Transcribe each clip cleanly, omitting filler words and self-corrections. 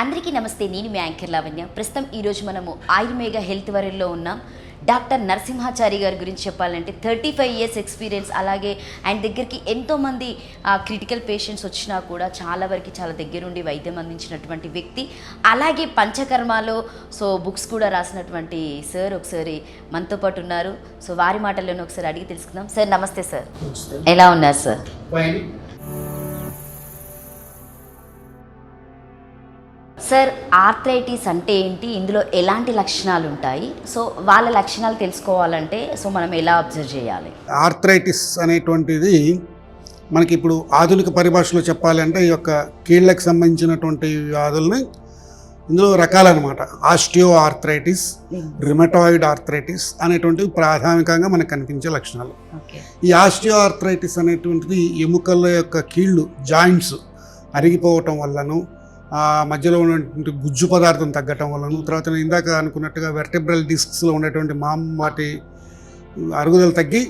అందరికీ నమస్తే. నేను మీ యాంకర్ లావణ్య. ప్రస్తుతం ఈరోజు మనము ఆయుర్వేద హెల్త్ వరల్డ్లో ఉన్నాం. డాక్టర్ నరసింహాచారి గారి గురించి చెప్పాలంటే 35 years ఎక్స్పీరియన్స్. అలాగే ఆయన దగ్గరికి ఎంతోమంది క్రిటికల్ పేషెంట్స్ వచ్చినా కూడా చాలా వరకు చాలా దగ్గరుండి వైద్యం అందించినటువంటి వ్యక్తి. అలాగే పంచకర్మలో బుక్స్ కూడా రాసినటువంటి సార్ ఒకసారి మనతో పాటు ఉన్నారు. వారి మాటల్లోనే ఒకసారి అడిగి తెలుసుకుందాం. సార్ నమస్తే. సార్ ఎలా ఉన్నారు సార్? సార్, ఆర్థరైటిస్ అంటే ఏంటి, ఇందులో ఎలాంటి లక్షణాలు ఉంటాయి, వాళ్ళ లక్షణాలు తెలుసుకోవాలంటే మనం ఎలా అబ్జర్వ్ చేయాలి? ఆర్థరైటిస్ అనేటువంటిది మనకి ఇప్పుడు ఆధునిక పరిభాషలో చెప్పాలంటే ఈ యొక్క కీళ్ళకి సంబంధించినటువంటి వ్యాధుల్ని ఇందులో రకాలన్నమాట. ఆస్టియో ఆర్థరైటిస్, రిమటాయిడ్ ఆర్థరైటిస్ అనేటువంటివి ప్రాథమికంగా మనకు కనిపించే లక్షణాలు. ఈ ఆస్టియో ఆర్థరైటిస్ అనేటువంటిది ఎముకల యొక్క కీళ్ళు జాయింట్స్ అరిగిపోవటం వల్లను, మధ్యలో ఉన్నటువంటి గుజ్జు పదార్థం తగ్గటం వలన, తర్వాత ఇందాక అనుకున్నట్టుగా వెర్టెబ్రల్ డిస్క్స్లో ఉండేటువంటి వాటి అరుగుదల తగ్గి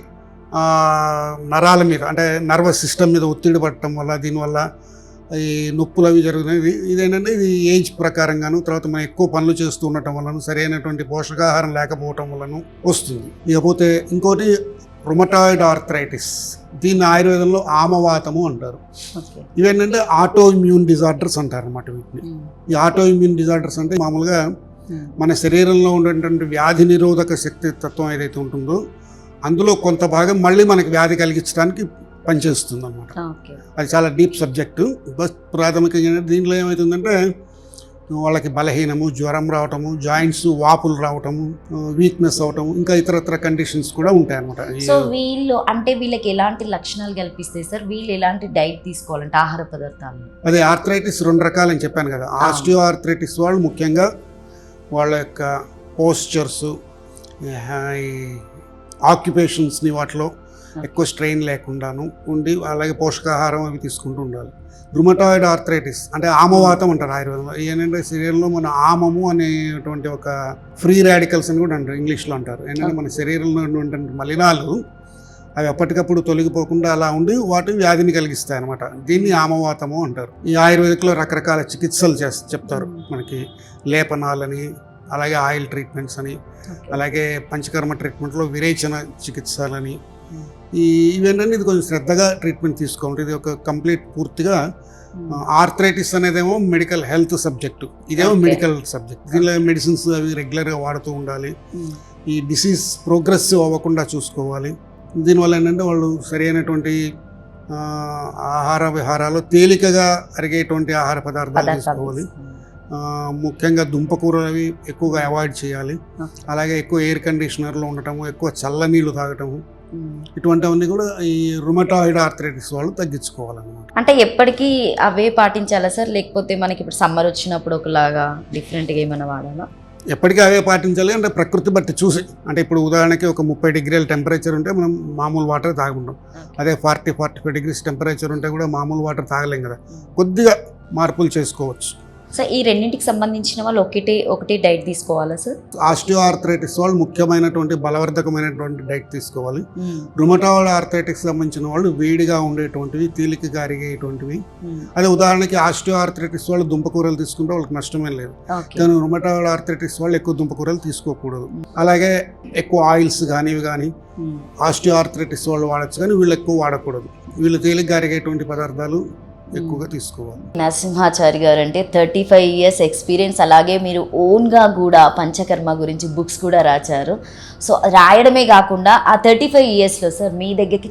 నరాల మీద అంటే నర్వస్ సిస్టమ్ మీద ఒత్తిడి పడటం వల్ల, దీనివల్ల ఈ నొప్పులు అవి జరుగుతున్నాయి. ఇదేంటంటే ఇది ఏజ్ ప్రకారంగాను, తర్వాత మనం ఎక్కువ పనులు చేస్తూ ఉండటం వలన, సరైనటువంటి పోషకాహారం లేకపోవటం వలన వస్తుంది. ఇకపోతే ఇంకోటి రుమటాయిడ్ ఆర్థరైటిస్, దీన్ని ఆయుర్వేదంలో ఆమవాతము అంటారు. ఇవేంటంటే ఆటో ఇమ్యూన్ డిజార్డర్స్ అంటారు అన్నమాట వీటిని. ఈ ఆటో ఇమ్యూన్ డిజార్డర్స్ అంటే మామూలుగా మన శరీరంలో ఉండేటువంటి వ్యాధి నిరోధక శక్తి తత్వం ఏదైతే ఉంటుందో అందులో కొంత భాగం మళ్ళీ మనకి వ్యాధి కలిగించడానికి పనిచేస్తుంది అన్నమాట. అది చాలా డీప్ సబ్జెక్టు. బస్ ప్రాథమికంగా దీంట్లో ఏమవుతుందంటే వాళ్ళకి బలహీనము, జ్వరం రావటము, జాయింట్స్ వాపులు రావటము, వీక్నెస్ అవటము, ఇంకా ఇతరత్ర కండిషన్స్ కూడా ఉంటాయి అనమాట. వీళ్ళకి ఎలాంటి లక్షణాలు కల్పిస్తాయి సార్? వీళ్ళు ఎలాంటి డైట్ తీసుకోవాలంటే ఆహార పదార్థాలు? అదే ఆర్థరైటిస్ రెండు రకాలని చెప్పాను కదా. ఆస్టియో ఆర్థరైటిస్ వాళ్ళు ముఖ్యంగా వాళ్ళ యొక్క పోస్చర్స్, ఆక్యుపేషన్స్ని వాటిలో ఎక్కువ స్ట్రెయిన్ లేకుండాను ఉండి, అలాగే పోషకాహారం అవి తీసుకుంటూ ఉండాలి. రుమటాయిడ్ ఆర్థరైటిస్ అంటే ఆమవాతం అంటారు ఆయుర్వేదంలో. ఏంటంటే శరీరంలో మన ఆమము అనేటువంటి ఒక ఫ్రీ రాడికల్స్ అని కూడా అంటారు, ఇంగ్లీష్లో అంటారు. ఏంటంటే మన శరీరంలో ఉన్నటువంటి మలినాలు అవి ఎప్పటికప్పుడు తొలగిపోకుండా అలా ఉండి వాటి వ్యాధిని కలిగిస్తాయి అనమాట. దీన్ని ఆమవాతము అంటారు. ఈ ఆయుర్వేదిక్లో రకరకాల చికిత్సలు చెప్తారు మనకి. లేపనాలని, అలాగే ఆయిల్ ట్రీట్మెంట్స్ అని, అలాగే పంచకర్మ ట్రీట్మెంట్లో విరేచన చికిత్సలని, ఇవేంటంటే ఇది కొంచెం శ్రద్ధగా ట్రీట్మెంట్ తీసుకోవాలి. ఇది ఒక కంప్లీట్ పూర్తిగా ఆర్థరైటిస్ అనేదేమో మెడికల్ హెల్త్ సబ్జెక్టు, ఇదేమో మెడికల్ సబ్జెక్ట్. దీనిలో మెడిసిన్స్ అవి రెగ్యులర్గా వాడుతూ ఉండాలి. ఈ డిసీజ్ ప్రోగ్రెసివ్ అవ్వకుండా చూసుకోవాలి. దీనివల్ల ఏంటంటే వాళ్ళు సరైనటువంటి ఆహార విహారాలు తేలికగా అరిగేటువంటి ఆహార పదార్థాలు తీసుకోవాలి. ముఖ్యంగా దుంపకూరలు అవి ఎక్కువగా అవాయిడ్ చేయాలి. అలాగే ఎక్కువ ఎయిర్ కండిషనర్లో ఉండటము, ఎక్కువ చల్ల నీళ్ళు తాగటము, ఇటువంటివన్నీ కూడా ఈ రుమటాయిడ్ ఆర్థరైటిస్ వాళ్ళు తగ్గించుకోవాలన్నమాట. అంటే ఎప్పటికీ అవే పాటించాలా సార్, లేకపోతే మనకి ఇప్పుడు సమ్మర్ వచ్చినప్పుడు ఒకలాగా డిఫరెంట్గా ఏమైనా వాడాలా? ఎప్పటికీ అవే పాటించాలి. అంటే ప్రకృతి బట్టి చూసి, అంటే ఇప్పుడు ఉదాహరణకి ఒక 30 degrees టెంపరేచర్ ఉంటే మనం మామూలు వాటర్ తాగుంటాం. అదే 40-45 degrees టెంపరేచర్ ఉంటే కూడా మామూలు వాటర్ తాగలేం కదా. కొద్దిగా మార్పులు చేసుకోవచ్చు. సో ఈ రెండింటికి సంబంధించిన వాళ్ళు ఒకటే డైట్ తీసుకోవాలా సార్? ఆస్టియో ఆర్థరైటిస్ వాళ్ళు ముఖ్యమైనటువంటి బలవర్ధకమైనటువంటి డైట్ తీసుకోవాలి. రుమటాయిడ్ ఆర్థరైటిస్ సంబంధించిన వాళ్ళు వేడిగా ఉండేటువంటివి, తేలికగా అరిగేటువంటివి. అదే ఉదాహరణకి ఆస్టియో ఆర్థరైటిస్ వాళ్ళు దుంపకూరలు తీసుకుంటే వాళ్ళకి నష్టమే లేదు. కానీ రుమటాయిడ్ ఆర్థరైటిస్ వాళ్ళు ఎక్కువ దుంపకూరలు తీసుకోకూడదు. అలాగే ఎక్కువ ఆయిల్స్ కానీ ఇవి కానీ ఆస్టియో ఆర్థరైటిస్ వాళ్ళు వాడచ్చు, కానీ వీళ్ళు ఎక్కువ వాడకూడదు. వీళ్ళు తేలికగా అరిగేటువంటి పదార్థాలు ఎక్కువగా తీసుకోవాలి. నరసింహాచారి గారు అంటే 35 years ఎక్స్పీరియన్స్. అలాగే మీరు ఓన్గా కూడా పంచకర్మ గురించి బుక్స్ కూడా రాశారు. రాయడమే కాకుండా ఆ 35 yearsలో సార్ మీ దగ్గరికి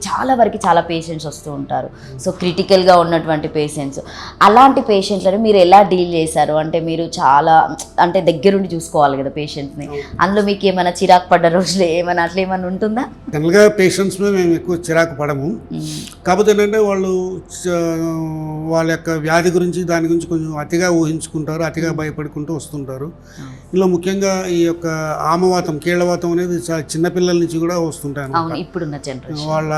చాలా పేషెంట్స్ వస్తూ ఉంటారు. క్రిటికల్గా ఉన్నటువంటి పేషెంట్స్, అలాంటి పేషెంట్లను మీరు ఎలా డీల్ చేశారు? అంటే మీరు చాలా దగ్గరుండి చూసుకోవాలి కదా పేషెంట్స్ని. అందులో మీకు ఏమైనా చిరాకు పడ్డ రోజులు ఏమైనా అట్లా ఏమైనా ఉంటుందా? జనరల్గా పేషెంట్స్ మీద మేము ఎక్కువ చిరాకు పడము. కాకపోతే ఏంటంటే వాళ్ళు వాళ్ళ యొక్క వ్యాధి గురించి దాని గురించి కొంచెం అతిగా ఊహించుకుంటారు, అతిగా భయపడుకుంటూ వస్తుంటారు. ఇలా ముఖ్యంగా ఈ యొక్క ఆమవాతం, కీళ్ళవాతం అనేది చాలా చిన్నపిల్లల నుంచి కూడా వస్తుంటాయి. ఇప్పుడున్న జనరేషన్ వాళ్ళ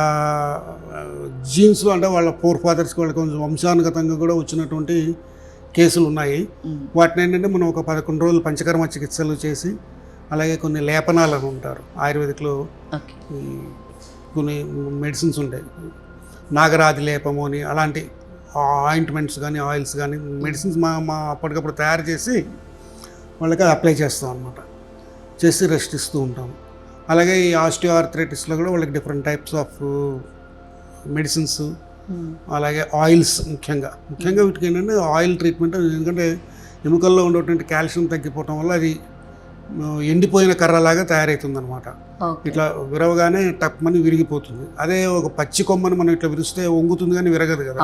జీన్స్లో, అంటే వాళ్ళ ఫోర్ ఫాదర్స్కి వాళ్ళకి కొంచెం వంశానుగతంగా కూడా వచ్చినటువంటి కేసులు ఉన్నాయి. వాటిని ఏంటంటే మనం ఒక 11 రోజులు పంచకర్మ చికిత్సలు చేసి అలాగే కొన్ని లేపనాలు అని ఉంటారు ఆయుర్వేదిక్లో. ఓకే. ఈ కొన్ని మెడిసిన్స్ ఉంటాయి, నాగరాది లేపము అని, అలాంటి ఆయింట్మెంట్స్ కానీ ఆయిల్స్ కానీ మెడిసిన్స్ మా అప్పటికప్పుడు తయారు చేసి వాళ్ళకి అప్లై చేస్తాం అనమాట. చేసి రెస్ట్ ఇస్తూ ఉంటాం. అలాగే ఈ ఆస్టియో ఆర్థరైటిస్లో కూడా వాళ్ళకి డిఫరెంట్ టైప్స్ ఆఫ్ మెడిసిన్స్, అలాగే ఆయిల్స్, ముఖ్యంగా వీటికి ఏంటంటే ఆయిల్ ట్రీట్మెంట్. ఎందుకంటే ఎముకల్లో ఉండేటువంటి కాల్షియం తగ్గిపోవటం వల్ల అది ఎండిపోయిన కర్రలాగా తయారవుతుంది అనమాట. ఇట్లా విరవగానే టప్మని విరిగిపోతుంది. అదే ఒక పచ్చి కొమ్మని మనం ఇట్లా విరిస్తే వంగుతుంది కానీ విరగదు కదా.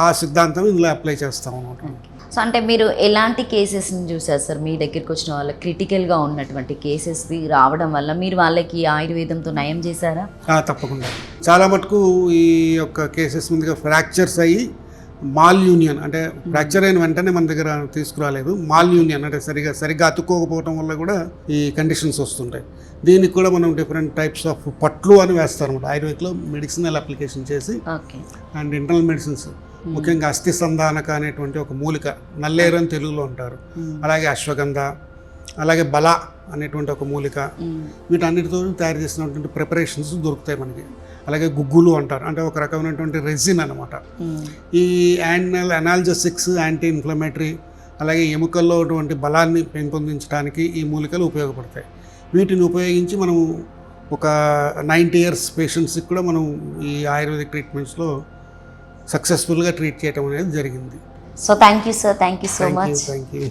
ఆ సిద్ధాంతం ఇందులో అప్లై చేస్తాం అనమాట. సో అంటే మీరు ఎలాంటి కేసెస్ని చూసారు సార్? మీ దగ్గరికి వచ్చిన వాళ్ళ క్రిటికల్గా ఉన్నటువంటి కేసెస్ రావడం వల్ల మీరు వాళ్ళకి ఆయుర్వేదంతో నయం చేశారా? తప్పకుండా. చాలా మటుకు ఈ యొక్క కేసెస్ ముందుగా ఫ్రాక్చర్స్ అయ్యి మాల్ యూనియన్, అంటే ఫ్రాక్చర్ అయిన వెంటనే మన దగ్గర తీసుకురాలేదు. మాల్ యూనియన్ అంటే సరిగ్గా అతుక్కోకపోవడం వల్ల కూడా ఈ కండిషన్స్ వస్తుంటాయి. దీనికి కూడా మనం డిఫరెంట్ టైప్స్ ఆఫ్ పట్లు అని వేస్తారు అనమాట. ఆయుర్వేదిక్లో మెడిసినల్ అప్లికేషన్ చేసి అండ్ ఇంటర్నల్ మెడిసిన్స్, ముఖ్యంగా అస్థి సంధానక అనేటువంటి ఒక మూలిక, నల్లేరు అని తెలుగులో ఉంటారు, అలాగే అశ్వగంధ, అలాగే బల అనేటువంటి ఒక మూలిక, వీటన్నిటితో తయారు చేసినటువంటి ప్రిపరేషన్స్ దొరుకుతాయి మనకి. అలాగే గుగ్గులు అంటారు, అంటే ఒక రకమైనటువంటి రెజిన్ అనమాట. ఈ అనాల్జెసిక్స్, యాంటీ ఇన్ఫ్లమేటరీ, అలాగే ఎముకల్లో ఉన్నటువంటి బలాన్ని పెంపొందించడానికి ఈ మూలికలు ఉపయోగపడతాయి. వీటిని ఉపయోగించి మనం ఒక 90 years పేషెంట్స్కి కూడా మనం ఈ ఆయుర్వేదిక్ ట్రీట్మెంట్స్లో సక్సెస్ఫుల్గా ట్రీట్ చేయడం అనేది జరిగింది. So thank you sir, thank you so much. Thank you.